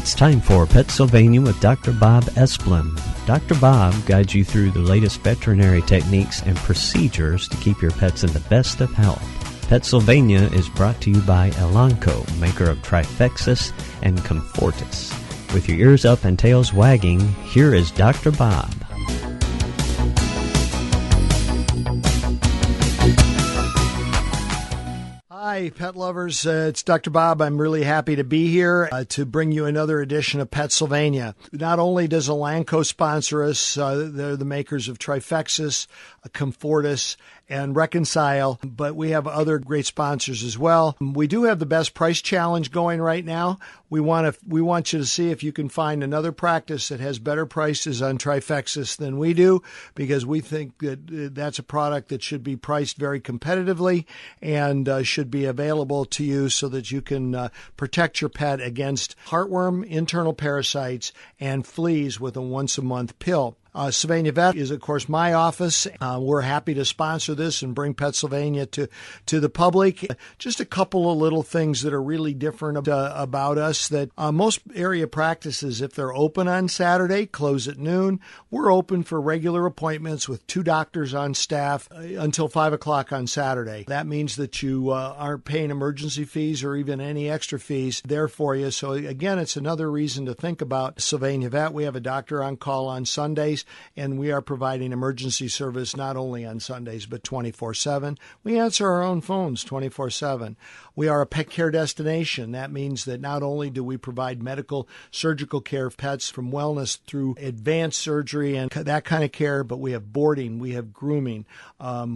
It's time for PetSylvania with Dr. Bob Esplin. Dr. Bob guides you through the latest veterinary techniques and procedures to keep your pets in the best of health. PetSylvania is brought to you by Elanco, maker of Trifexis and Comfortis. With your ears up and tails wagging, here is Dr. Bob. Hi, pet lovers. It's Dr. Bob. I'm really happy to be here to bring you another edition of PetSylvania. Not only does Elanco sponsor us, they're the makers of Trifexis, Comfortis, and Reconcile, but we have other great sponsors as well. We do have the best price challenge going right now. We want you to see if you can find another practice that has better prices on Trifexis than we do, because we think that that's a product that should be priced very competitively and should be available to you so that you can protect your pet against heartworm, internal parasites, and fleas with a once-a-month pill. Sylvania Vet is, of course, my office. We're happy to sponsor this and bring PetSylvania to the public. Just a couple of little things that are really different about us that most area practices, if they're open on Saturday, close at noon. We're open for regular appointments with 2 doctors on staff until 5 o'clock on Saturday. That means that you aren't paying emergency fees or even any extra fees there for you. So, again, it's another reason to think about Sylvania Vet. We have a doctor on call on Sundays, and we are providing emergency service not only on Sundays, but 24/7. We answer our own phones 24/7. We are a pet care destination. That means that not only do we provide medical, surgical care of pets from wellness through advanced surgery and that kind of care, but we have boarding, we have grooming,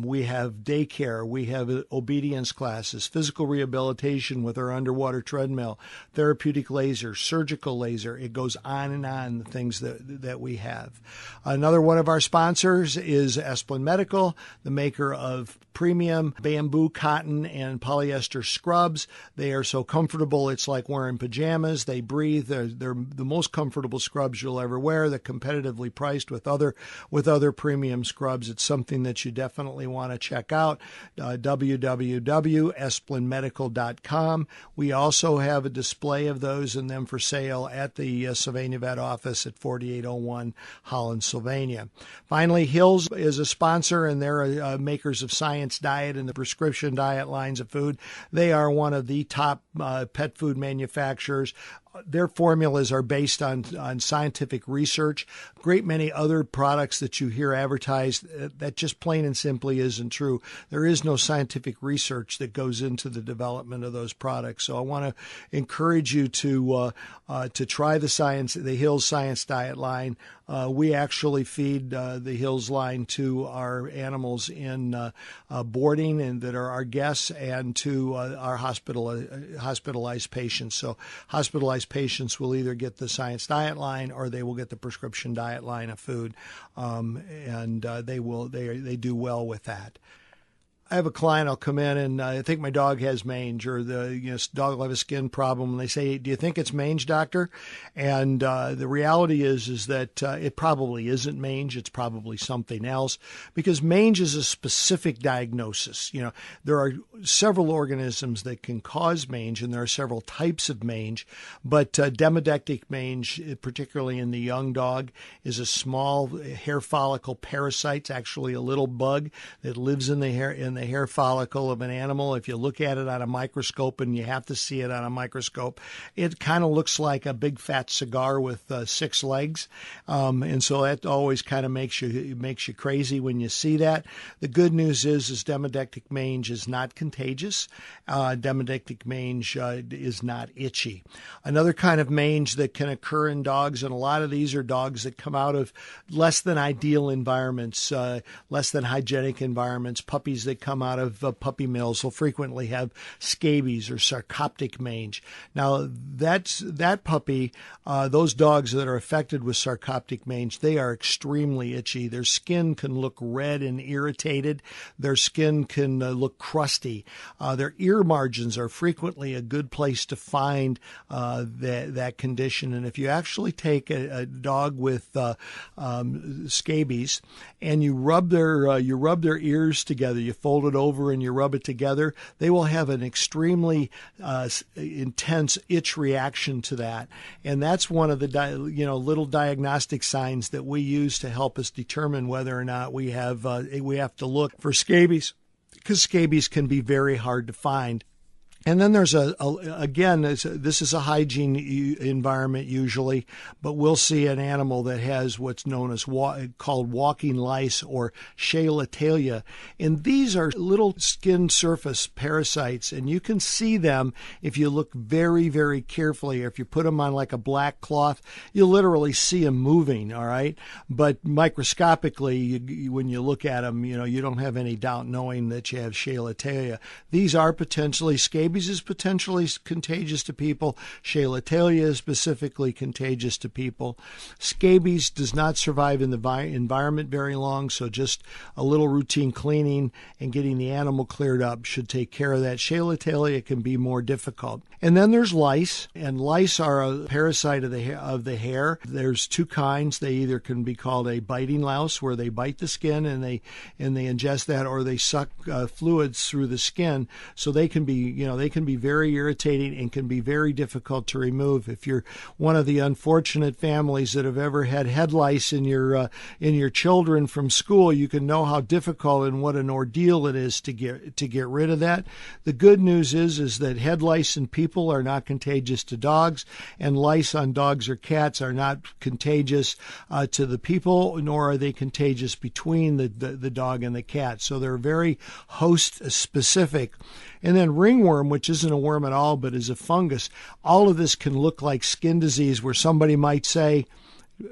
we have daycare, we have obedience classes, physical rehabilitation with our underwater treadmill, therapeutic laser, surgical laser. It goes on, the things that we have. Another one of our sponsors is Esplin Medical, the maker of premium bamboo, cotton, and polyester scrubs. They are so comfortable, it's like wearing pajamas. They breathe. They're the most comfortable scrubs you'll ever wear. They're competitively priced with other premium scrubs. It's something that you definitely want to check out. www.esplinmedical.com. We also have a display of those and them for sale at the Sylvania Vet office at 4801 Holland, Sylvania. Finally, Hills is a sponsor, and they're makers of Science Diet and the prescription diet lines of food. They are one of the top pet food manufacturers. Their formulas are based on scientific research. Great many other products that you hear advertised that just plain and simply isn't true. There is no scientific research that goes into the development of those products. So I want to encourage you to try the Hills Science Diet line. We actually feed the Hills line to our animals in boarding and that are our guests, and to our hospitalized patients. So hospitalized patients will either get the Science Diet line or they will get the prescription diet line of food, and they do well with that. I have a client, I'll come in and I think my dog has mange, or the dog will have a skin problem. And they say, "Do you think it's mange, doctor?" And the reality is that it probably isn't mange. It's probably something else, because mange is a specific diagnosis. There are several organisms that can cause mange, and there are several types of mange. But demodectic mange, particularly in the young dog, is a small hair follicle parasite. It's actually a little bug that lives in the hair follicle of an animal. If you look at it on a microscope, and you have to see it on a microscope, it kind of looks like a big fat cigar with 6 legs, and so that always kind of makes you crazy when you see that. The good news is demodectic mange is not contagious. Demodectic mange is not itchy. Another kind of mange that can occur in dogs, and a lot of these are dogs that come out of less than ideal environments, less than hygienic environments. Puppies that come out of puppy mills will frequently have scabies or sarcoptic mange. Now, that puppy, those dogs that are affected with sarcoptic mange, they are extremely itchy. Their skin can look red and irritated. Their skin can look crusty. Their ear margins are frequently a good place to find that condition. And if you actually take a dog with scabies and you rub their ears together, you fold fold it over and you rub it together, they will have an extremely intense itch reaction to that. And that's one of the little diagnostic signs that we use to help us determine whether or not we have to look for scabies, because scabies can be very hard to find. And then there's this is a hygiene environment usually, but we'll see an animal that has what's known as called walking lice or Shaleitalia. And these are little skin surface parasites, and you can see them if you look very, very carefully. Or if you put them on like a black cloth, you'll literally see them moving, all right? But microscopically, when you look at them, you don't have any doubt knowing that you have Shaleitalia. These are potentially scabies. Scabies is potentially contagious to people. Shaleitalia is specifically contagious to people. Scabies does not survive in the environment very long, so just a little routine cleaning and getting the animal cleared up should take care of that. Shaleitalia can be more difficult. And then there's lice, and lice are a parasite of the hair. There's two kinds. They either can be called a biting louse, where they bite the skin and they ingest that, or they suck fluids through the skin. So they can be very irritating and can be very difficult to remove. If you're one of the unfortunate families that have ever had head lice in your children from school, you can know how difficult and what an ordeal it is to get rid of that. The good news is that head lice in people are not contagious to dogs, and lice on dogs or cats are not contagious to the people, nor are they contagious between the dog and the cat. So they're very host specific. And then ringworm, which isn't a worm at all, but is a fungus. All of this can look like skin disease, where somebody might say,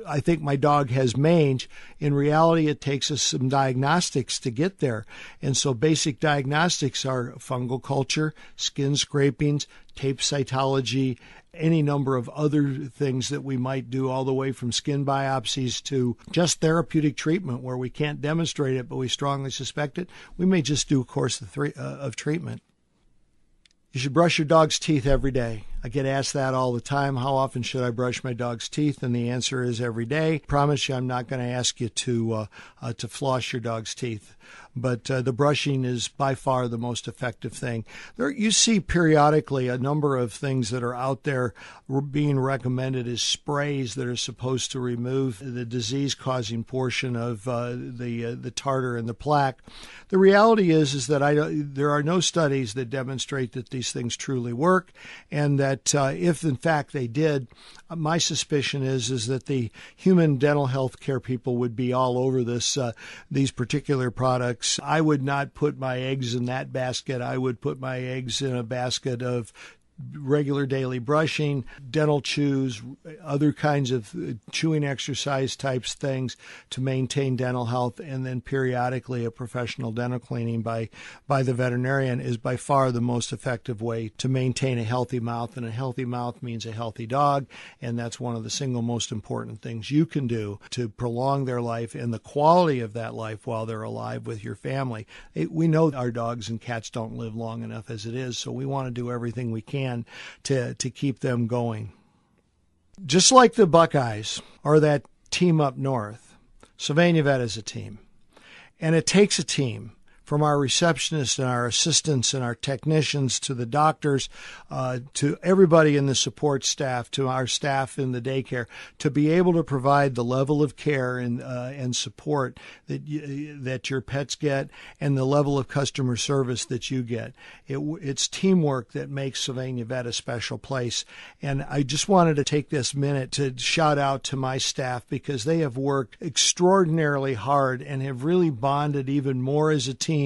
I think my dog has mange. In reality, it takes us some diagnostics to get there. And so basic diagnostics are fungal culture, skin scrapings, tape cytology, any number of other things that we might do, all the way from skin biopsies to just therapeutic treatment where we can't demonstrate it, but we strongly suspect it. We may just do a course of treatment. You should brush your dog's teeth every day. I get asked that all the time. How often should I brush my dog's teeth? And the answer is every day. I promise you I'm not going to ask you to floss your dog's teeth. But the brushing is by far the most effective thing. You see periodically a number of things that are out there being recommended as sprays that are supposed to remove the disease-causing portion of the tartar and the plaque. The reality is that there are no studies that demonstrate that these things truly work, and that if in fact they did, my suspicion is that the human dental health care people would be all over these particular products. I would not put my eggs in that basket. I would put my eggs in a basket of regular daily brushing, dental chews, other kinds of chewing exercise types things to maintain dental health, and then periodically a professional dental cleaning by the veterinarian is by far the most effective way to maintain a healthy mouth. And a healthy mouth means a healthy dog, and that's one of the single most important things you can do to prolong their life and the quality of that life while they're alive with your family. We know our dogs and cats don't live long enough as it is, so we want to do everything we can to keep them going. Just like the Buckeyes or that team up north, Sylvania Vet is a team. And it takes a team, from our receptionists and our assistants and our technicians to the doctors, to everybody in the support staff, to our staff in the daycare, to be able to provide the level of care and support that your pets get, and the level of customer service that you get. It's teamwork that makes Sylvania Vet a special place. And I just wanted to take this minute to shout out to my staff, because they have worked extraordinarily hard and have really bonded even more as a team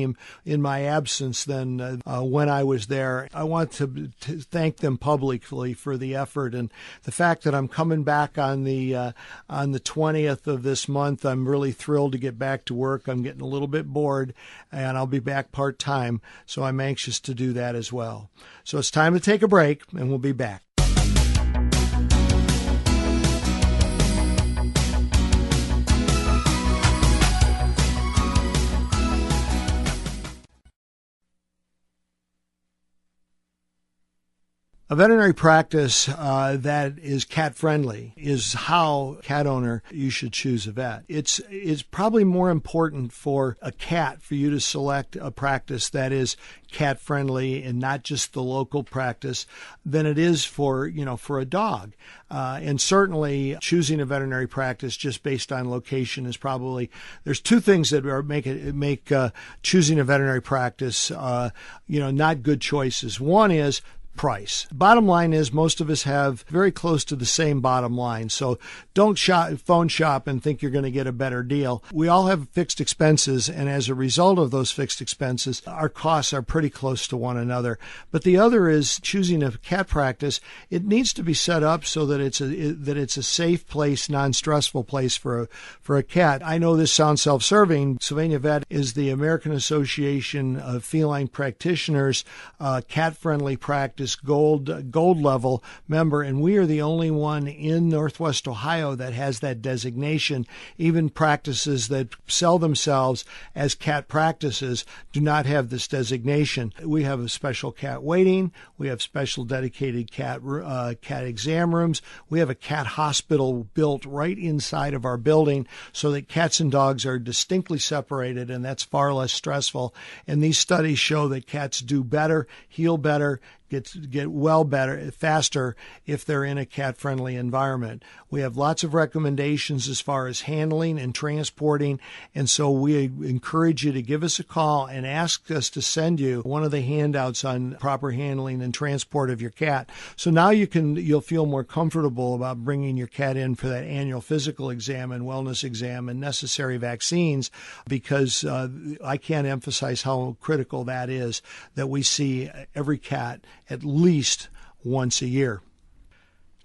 in my absence than when I was there. I want to thank them publicly for the effort, and the fact that I'm coming back on the 20th of this month. I'm really thrilled to get back to work. I'm getting a little bit bored, and I'll be back part-time, so I'm anxious to do that as well. So it's time to take a break, and we'll be back. A veterinary practice that is cat friendly is how cat owner you should choose a vet. It's probably more important for a cat for you to select a practice that is cat friendly and not just the local practice than it is for a dog. And certainly choosing a veterinary practice just based on location is probably, there's two things that make choosing a veterinary practice not good choices. One is price. Bottom line is most of us have very close to the same bottom line. So don't phone shop and think you're going to get a better deal. We all have fixed expenses, and as a result of those fixed expenses, our costs are pretty close to one another. But the other is choosing a cat practice. It needs to be set up so that it's a safe place, non-stressful place for a cat. I know this sounds self-serving. Sylvania Vet is the American Association of Feline Practitioners cat-friendly practice gold level member, and we are the only one in Northwest Ohio that has that designation. Even practices that sell themselves as cat practices do not have this designation. We have a special cat waiting. We have special dedicated cat exam rooms. We have a cat hospital built right inside of our building so that cats and dogs are distinctly separated, and that's far less stressful. And these studies show that cats do better, heal better, get well better, faster if they're in a cat-friendly environment. We have lots of recommendations as far as handling and transporting, and so we encourage you to give us a call and ask us to send you one of the handouts on proper handling and transport of your cat. So now you'll feel more comfortable about bringing your cat in for that annual physical exam and wellness exam and necessary vaccines, because I can't emphasize how critical that is, that we see every cat at least once a year.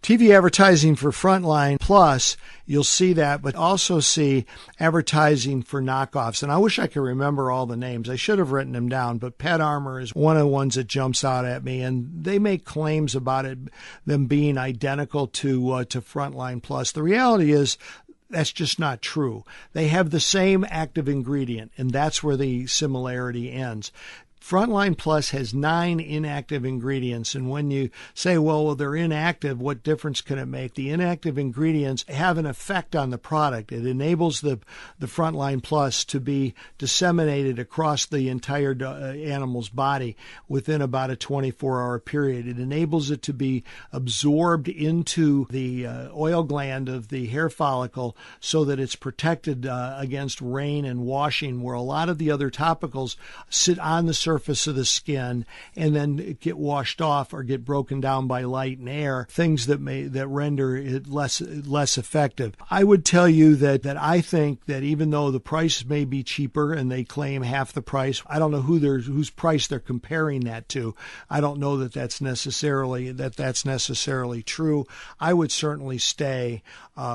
TV advertising for Frontline Plus, you'll see that, but also see advertising for knockoffs. And I wish I could remember all the names. I should have written them down, but Pet Armor is one of the ones that jumps out at me, and they make claims about them being identical to Frontline Plus. The reality is that's just not true. They have the same active ingredient, and that's where the similarity ends. Frontline Plus has 9 inactive ingredients, and when you say, well, they're inactive, what difference can it make? The inactive ingredients have an effect on the product. It enables the Frontline Plus to be disseminated across the entire animal's body within about a 24-hour period. It enables it to be absorbed into the oil gland of the hair follicle so that it's protected against rain and washing, where a lot of the other topicals sit on the surface of the skin and then get washed off or get broken down by light and air, things that render it less effective. I would tell you that I think that even though the price may be cheaper and they claim half the price, I don't know whose price they're comparing that to. I don't know that that's necessarily true. I would certainly stay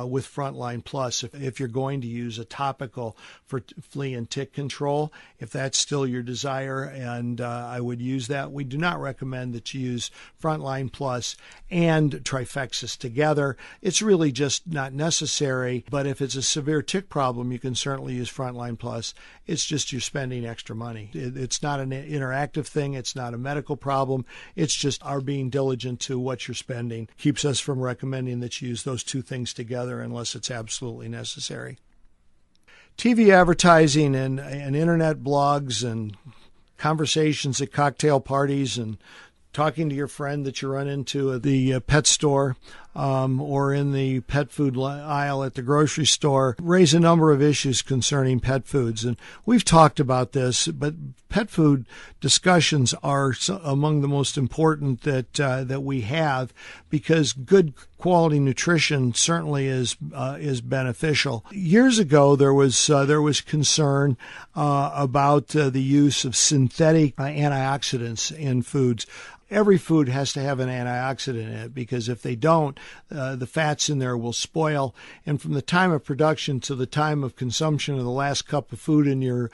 with Frontline Plus if you're going to use a topical for flea and tick control, if that's still your desire, and I would use that. We do not recommend that you use Frontline Plus and Trifexis together. It's really just not necessary, but if it's a severe tick problem, you can certainly use Frontline Plus. It's just you're spending extra money. It's not an interactive thing. It's not a medical problem. It's just our being diligent to what you're spending keeps us from recommending that you use those two things together unless it's absolutely necessary. TV advertising and internet blogs and conversations at cocktail parties and talking to your friend that you run into at the pet store or in the pet food aisle at the grocery store raise a number of issues concerning pet foods. And we've talked about this, but pet food discussions are among the most important that we have, because good quality nutrition certainly is beneficial. Years ago, there was concern about the use of synthetic antioxidants in foods. Every food has to have an antioxidant in it, because if they don't, the fats in there will spoil. And from the time of production to the time of consumption of the last cup of food in your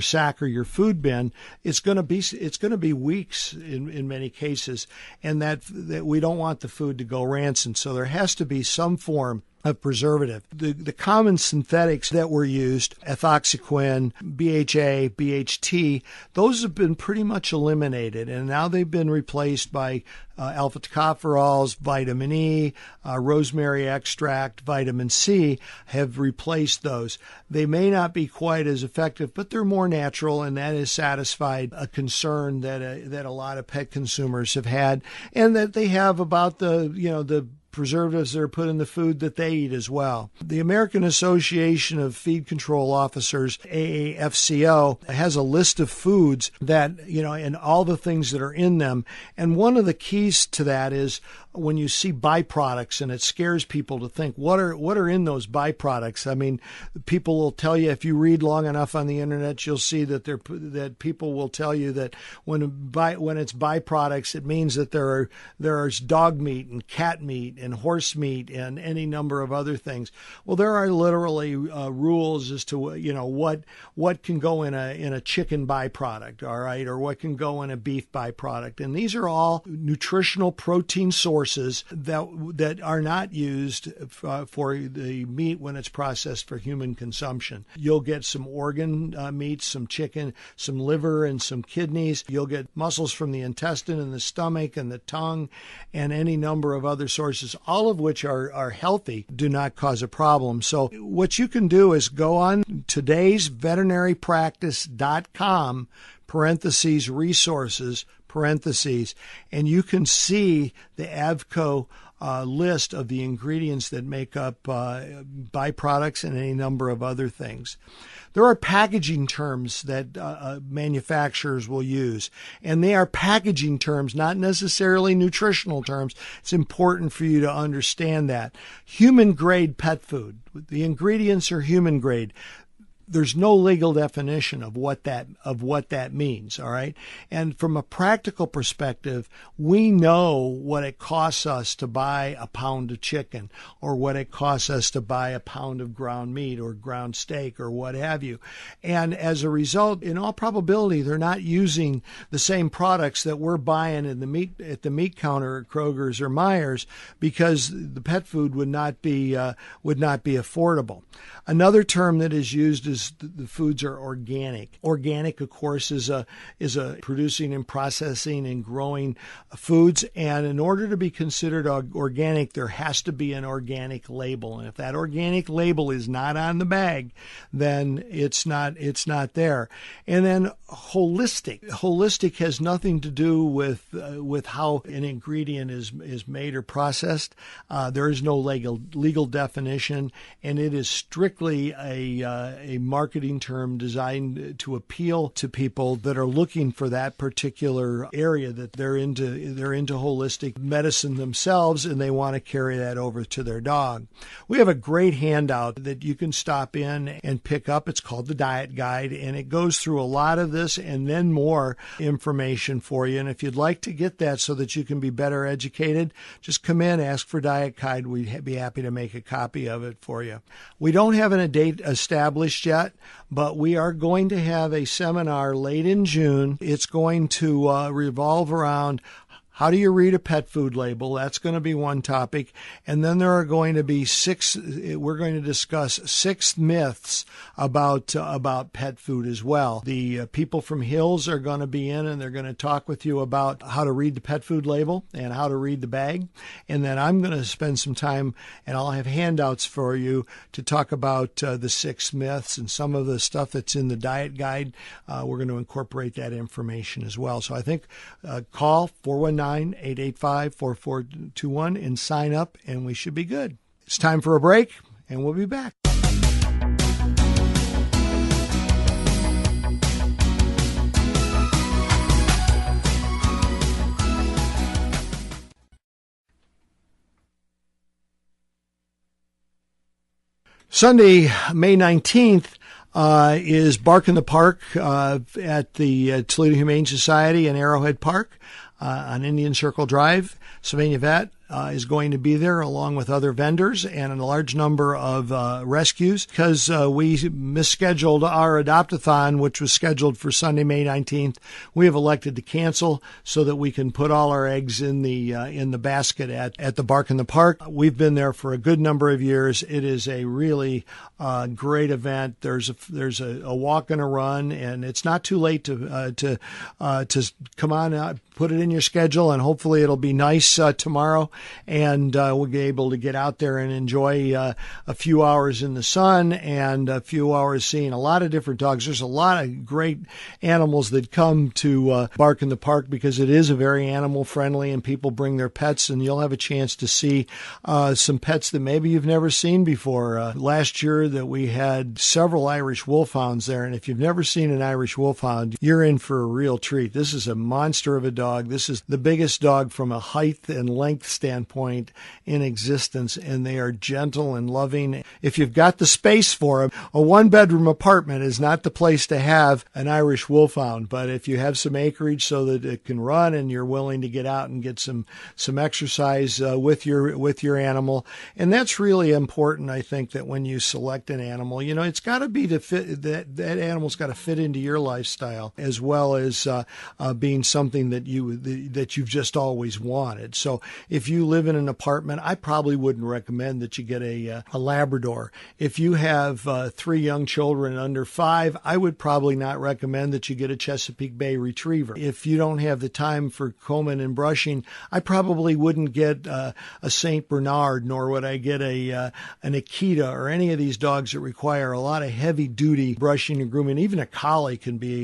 sack or your food bin, it's going to be weeks in many cases, and that we don't want the food to go rancid. So there has to be some form of preservative. The common synthetics that were used, ethoxyquin, BHA, BHT, those have been pretty much eliminated, and now they've been replaced by alpha tocopherols, vitamin E, rosemary extract, vitamin C have replaced those. They may not be quite as effective, but they're more natural, and that has satisfied a concern that a lot of pet consumers have had, and that they have about the preservatives that are put in the food that they eat as well. The American Association of Feed Control Officers, AAFCO, has a list of foods that, and all the things that are in them. And one of the keys to that is when you see byproducts, and it scares people to think, what are in those byproducts? I mean, people will tell you, if you read long enough on the internet, you'll see that people will tell you that when it's byproducts, it means that there's dog meat and cat meat and horse meat and any number of other things. Well, there are literally rules as to what can go in a chicken byproduct, all right, or what can go in a beef byproduct, and these are all nutritional protein sources that are not used for the meat when it's processed for human consumption. You'll get some organ meat, some chicken, some liver, and some kidneys. You'll get muscles from the intestine and the stomach and the tongue and any number of other sources, all of which are healthy, do not cause a problem. So what you can do is go on today'sveterinarypractice.com, parentheses, resources, parentheses, and you can see the AVCO list of the ingredients that make up byproducts and any number of other things. There are packaging terms that manufacturers will use, and they are packaging terms, not necessarily nutritional terms. It's important for you to understand that. Human grade pet food, the ingredients are human grade. There's no legal definition of what that means, all right? And from a practical perspective, we know what it costs us to buy a pound of chicken, or what it costs us to buy a pound of ground meat or ground steak or what have you. And as a result, in all probability, they're not using the same products that we're buying at the meat counter at Kroger's or Meijer's, because the pet food would not be affordable. Another term that is used is the foods are organic. Organic, of course, is a producing and processing and growing foods. And in order to be considered organic, there has to be an organic label. And if that organic label is not on the bag, then it's not there. And then holistic. Holistic has nothing to do with how an ingredient is made or processed. There is no legal definition, and it is strictly a marketing term designed to appeal to people that are looking for that particular area, that they're into holistic medicine themselves, and they want to carry that over to their dog. We have a great handout that you can stop in and pick up. It's called the Diet Guide, and it goes through a lot of this and then more information for you. And if you'd like to get that so that you can be better educated, just come in, ask for Diet Guide. We'd be happy to make a copy of it for you. We don't have a date established yet, but we are going to have a seminar late in June. It's going to revolve around how do you read a pet food label? That's going to be one topic. And then there are going to be we're going to discuss 6 myths about pet food as well. The people from Hills are going to be in, and they're going to talk with you about how to read the pet food label and how to read the bag. And then I'm going to spend some time, and I'll have handouts for you to talk about the 6 myths and some of the stuff that's in the Diet Guide. We're going to incorporate that information as well. So I think call 419-885-4421 and sign up, and we should be good. It's time for a break, and we'll be back. Sunday, May 19th, is Bark in the Park at the Toledo Humane Society in Arrowhead Park on Indian Circle Drive. Sylvania Vet is going to be there along with other vendors and a large number of rescues because we misscheduled our adopt-a-thon, which was scheduled for Sunday, May 19th. We have elected to cancel so that we can put all our eggs in the basket at the Bark in the Park. We've been there for a good number of years. It is a really great event. There's a walk and a run, and it's not too late to come on out, put it in your schedule, and hopefully it'll be nice tomorrow, and we'll be able to get out there and enjoy a few hours in the sun and a few hours seeing a lot of different dogs. There's a lot of great animals that come to Bark in the Park because it is a very animal friendly, and people bring their pets, and you'll have a chance to see some pets that maybe you've never seen before. Last year that we had several Irish Wolfhounds there, and if you've never seen an Irish Wolfhound, you're in for a real treat. This is a monster of a dog. This is the biggest dog from a height and length standpoint in existence, and they are gentle and loving. If you've got the space for them, a one-bedroom apartment is not the place to have an Irish Wolfhound, but if you have some acreage so that it can run and you're willing to get out and get some exercise with your animal, and that's really important. I think that when you select an animal, it's got to be to fit, that animal's got to fit into your lifestyle as well as being something that you've just always wanted. So if you live in an apartment, I probably wouldn't recommend that you get a Labrador. If you have 3 young children under 5, I would probably not recommend that you get a Chesapeake Bay Retriever. If you don't have the time for combing and brushing, I probably wouldn't get a St. Bernard, nor would I get an Akita or any of these dogs that require a lot of heavy-duty brushing and grooming. Even a Collie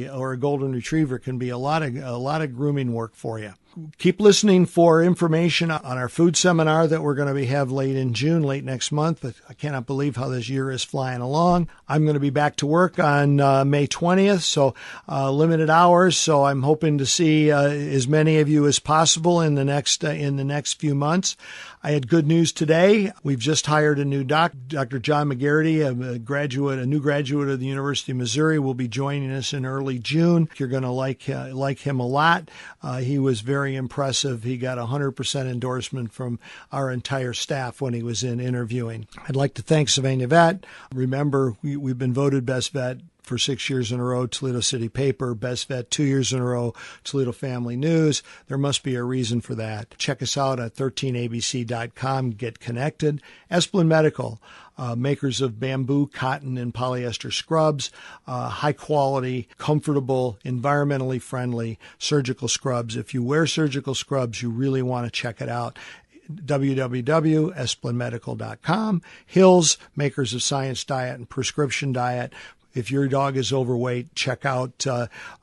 or a Golden Retriever can be a lot of grooming work for you. Keep listening for information on our food seminar that we're going to have late in June, late next month. But I cannot believe how this year is flying along. I'm going to be back to work on May 20th, so limited hours. So I'm hoping to see as many of you as possible in the next few months. I had good news today. We've just hired a new Dr. John McGarity, a new graduate of the University of Missouri, will be joining us in early June. You're going to like him a lot. He was very impressive. He got 100% endorsement from our entire staff when he was in interviewing. I'd like to thank Sylvania Vet. Remember, we've been voted Best Vet for 6 years in a row, Toledo City Paper, Best Vet 2 years in a row, Toledo Family News. There must be a reason for that. Check us out at 13abc.com. Get connected. Esplin Medical, makers of bamboo, cotton, and polyester scrubs, high quality, comfortable, environmentally friendly surgical scrubs. If you wear surgical scrubs, you really want to check it out. www.esplinmedical.com. Hills, makers of Science Diet and Prescription Diet. If your dog is overweight, check out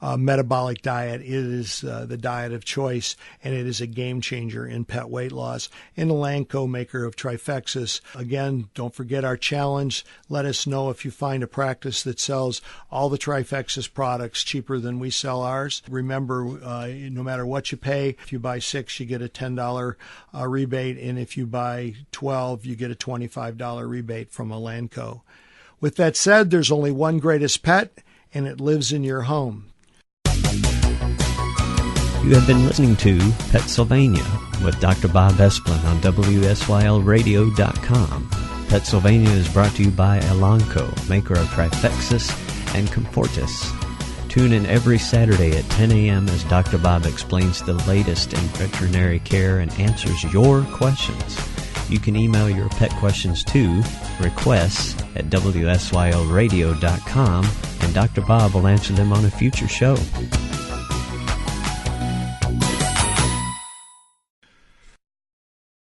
Metabolic Diet. It is the diet of choice, and it is a game changer in pet weight loss. And Elanco, maker of Trifexis. Again, don't forget our challenge. Let us know if you find a practice that sells all the Trifexis products cheaper than we sell ours. Remember, no matter what you pay, if you buy 6, you get a $10 rebate, and if you buy 12, you get a $25 rebate from Elanco. With that said, there's only one greatest pet, and it lives in your home. You have been listening to PetSylvania with Dr. Bob Esplin on WSYLradio.com. PetSylvania is brought to you by Elanco, maker of Trifexis and Comfortis. Tune in every Saturday at 10 a.m. as Dr. Bob explains the latest in veterinary care and answers your questions. You can email your pet questions to requests@WSYLradio.com, and Dr. Bob will answer them on a future show.